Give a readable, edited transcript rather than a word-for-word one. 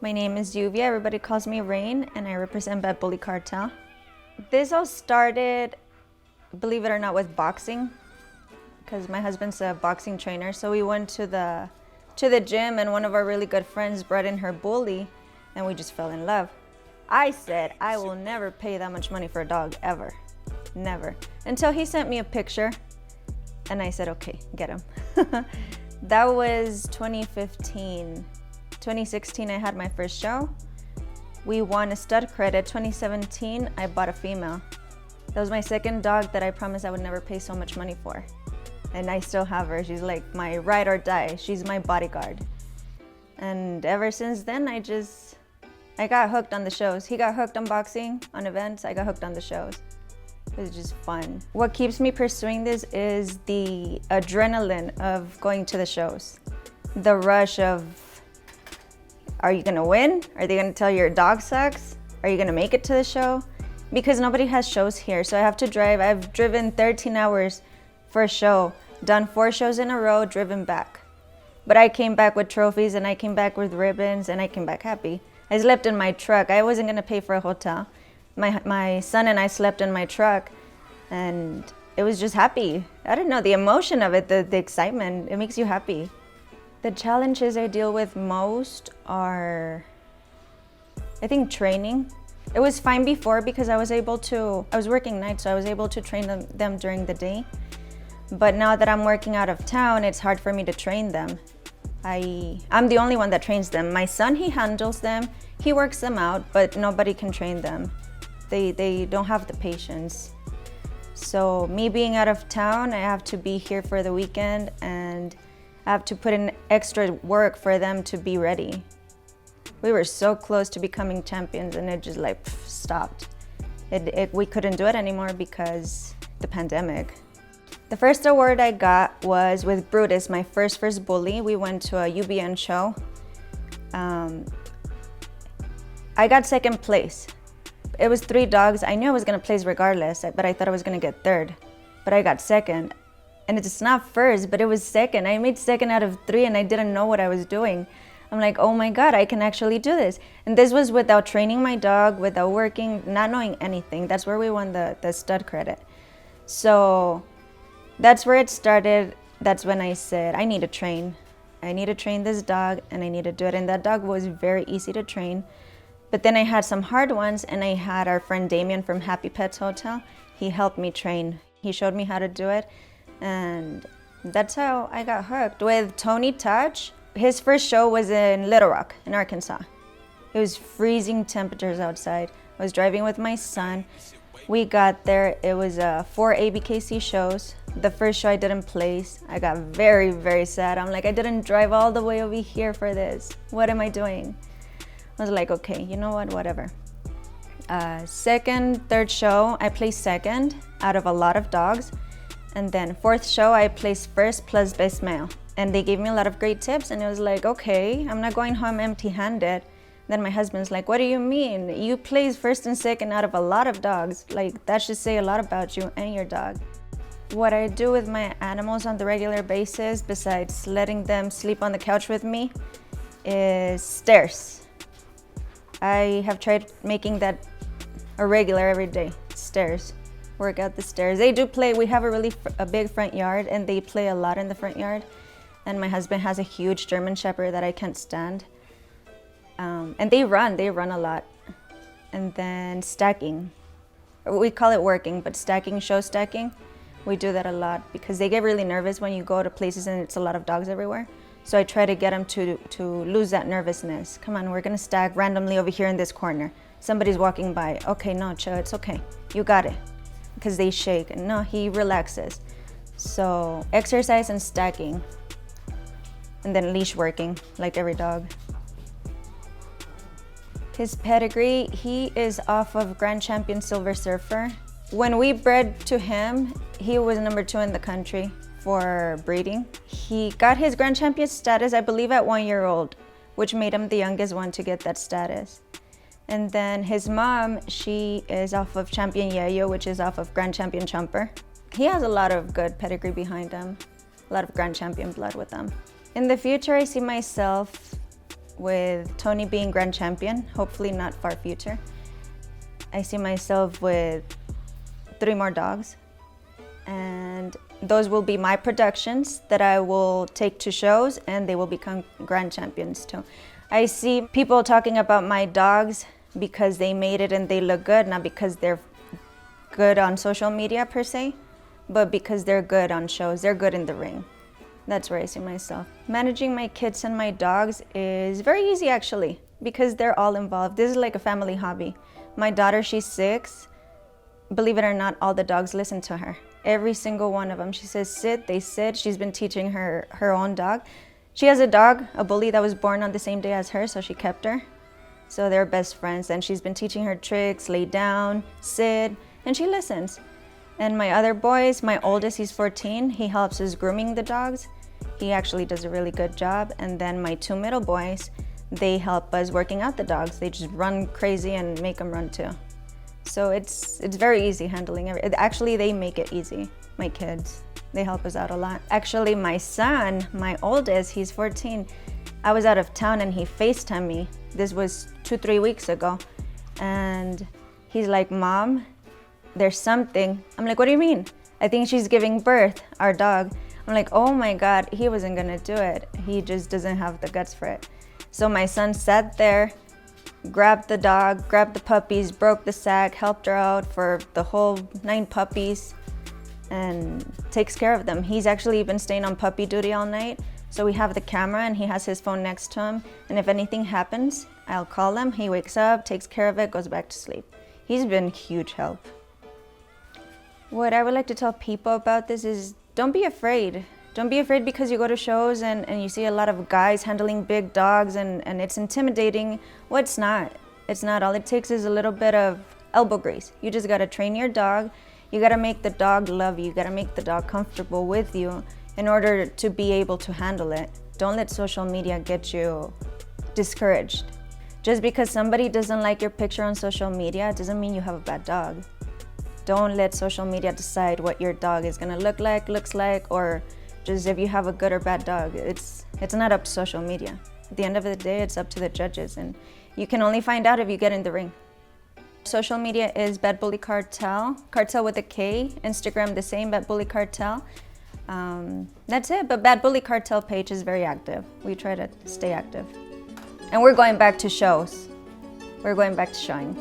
My name is Yuvia, everybody calls me Rain, and I represent Bad Bully Kartel. This all started, believe it or not, with boxing, because my husband's a boxing trainer. So we went to the gym, and one of our really good friends brought in her bully, and we just fell in love. I said, I will never pay that much money for a dog, ever. Never. Until he sent me a picture, and I said, okay, get him. That was 2015. 2016, I had my first show. We won a stud credit. 2017, I bought a female. That was my second dog that I promised I would never pay so much money for. And I still have her. She's like my ride or die. She's my bodyguard. And ever since then, I got hooked on the shows. He got hooked on boxing, on events. I got hooked on the shows. It was just fun. What keeps me pursuing this is the adrenaline of going to the shows. The rush of, are you gonna win? Are they gonna tell you your dog sucks? Are you gonna make it to the show? Because nobody has shows here, so I have to drive. I've driven 13 hours for a show, done 4 shows in a row, driven back. But I came back with trophies, and I came back with ribbons, and I came back happy. I slept in my truck. I wasn't gonna pay for a hotel. My son and I slept in my truck, and it was just happy. I don't know, the emotion of it, the excitement, it makes you happy. The challenges I deal with most are, I think, training. It was fine before because I was working nights, so I was able to train them during the day. But now that I'm working out of town, it's hard for me to train them. I'm the only one that trains them. My son, he handles them, he works them out, but nobody can train them. They don't have the patience. So me being out of town, I have to be here for the weekend, and I have to put in extra work for them to be ready. We were so close to becoming champions, and it just stopped. We couldn't do it anymore because the pandemic. The first award I got was with Brutus, my first bully. We went to a UBN show. I got second place. It was 3 dogs. I knew I was gonna place regardless, but I thought I was gonna get third. But I got second. And it's not first, but it was second. I made second out of 3, and I didn't know what I was doing. I'm like, oh my God, I can actually do this. And this was without training my dog, without working, not knowing anything. That's where we won the stud credit. So that's where it started. That's when I said, I need to train. I need to train this dog, and I need to do it. And that dog was very easy to train. But then I had some hard ones, and I had our friend Damien from Happy Pets Hotel. He helped me train. He showed me how to do it, and that's how I got hooked. With Tony Touch, his first show was in Little Rock, in Arkansas. It was freezing temperatures outside. I was driving with my son. We got there, it was 4 ABKC shows. The first show I didn't place. I got very, very sad. I'm like, I didn't drive all the way over here for this. What am I doing? I was like, okay, you know what, whatever. Second, third show, I placed second out of a lot of dogs. And then 4th show, I placed first plus best male. And they gave me a lot of great tips, and it was like, okay, I'm not going home empty-handed. Then my husband's like, what do you mean? You placed first and second out of a lot of dogs. Like, that should say a lot about you and your dog. What I do with my animals on the regular basis, besides letting them sleep on the couch with me, is stairs. I have tried making that a regular every day, stairs. Work out the stairs. They do play, we have a big front yard, and they play a lot in the front yard. And my husband has a huge German Shepherd that I can't stand. And they run a lot. And then stacking. We call it working, but stacking, show stacking. We do that a lot because they get really nervous when you go to places and it's a lot of dogs everywhere. So I try to get them to lose that nervousness. Come on, we're gonna stack randomly over here in this corner. Somebody's walking by. Okay, no, chill, it's okay. You got it. Because they shake. And no, he relaxes. So exercise and stacking. And then leash working, like every dog. His pedigree, he is off of Grand Champion Silver Surfer. When we bred to him, he was number 2 in the country for breeding. He got his Grand Champion status, I believe, at 1 year old, which made him the youngest one to get that status. And then his mom, she is off of Champion Yayo, which is off of Grand Champion Chumper. He has a lot of good pedigree behind him, a lot of Grand Champion blood with him. In the future, I see myself with Tony being grand champion, hopefully not far future. I see myself with 3 more dogs, and those will be my productions that I will take to shows, and they will become grand champions too. I see people talking about my dogs because they made it and they look good, not because they're good on social media per se, but because they're good on shows, they're good in the ring. That's where I see myself. Managing my kids and my dogs is very easy actually, because they're all involved. This is like a family hobby. My daughter, she's 6. Believe it or not, all the dogs listen to her. Every single one of them. She says sit, they sit. She's been teaching her own dog. She has a dog, a bully that was born on the same day as her, so she kept her. So they're best friends, and she's been teaching her tricks, lay down, sit, and she listens. And my other boys, my oldest, he's 14, he helps us grooming the dogs. He actually does a really good job. And then my 2 middle boys, they help us working out the dogs. They just run crazy and make them run too. So it's very easy handling it. Actually, they make it easy, my kids. They help us out a lot. Actually, my son, my oldest, he's 14. I was out of town and he FaceTimed me. This was 2-3 weeks ago. And he's like, Mom, there's something. I'm like, what do you mean? I think she's giving birth, our dog. I'm like, oh my God, he wasn't gonna do it. He just doesn't have the guts for it. So my son sat there, grabbed the dog, grabbed the puppies, broke the sack, helped her out for the whole 9 puppies, and takes care of them. He's actually been staying on puppy duty all night. So we have the camera and he has his phone next to him. And if anything happens, I'll call him. He wakes up, takes care of it, goes back to sleep. He's been huge help. What I would like to tell people about this is don't be afraid. Don't be afraid because you go to shows and you see a lot of guys handling big dogs and it's intimidating. Well, it's not. It's not. All it takes is a little bit of elbow grease. You just gotta train your dog. You gotta make the dog love you. You gotta make the dog comfortable with you in order to be able to handle it. Don't let social media get you discouraged. Just because somebody doesn't like your picture on social media doesn't mean you have a bad dog. Don't let social media decide what your dog is gonna look like, looks like, or just if you have a good or bad dog. It's not up to social media. At the end of the day, it's up to the judges, and you can only find out if you get in the ring. Social media is Bad Bully Kartel, Kartel with a K. Instagram the same, Bad Bully Kartel. That's it, but Bad Bully Kartel page is very active. We try to stay active. And we're going back to shows. We're going back to showing.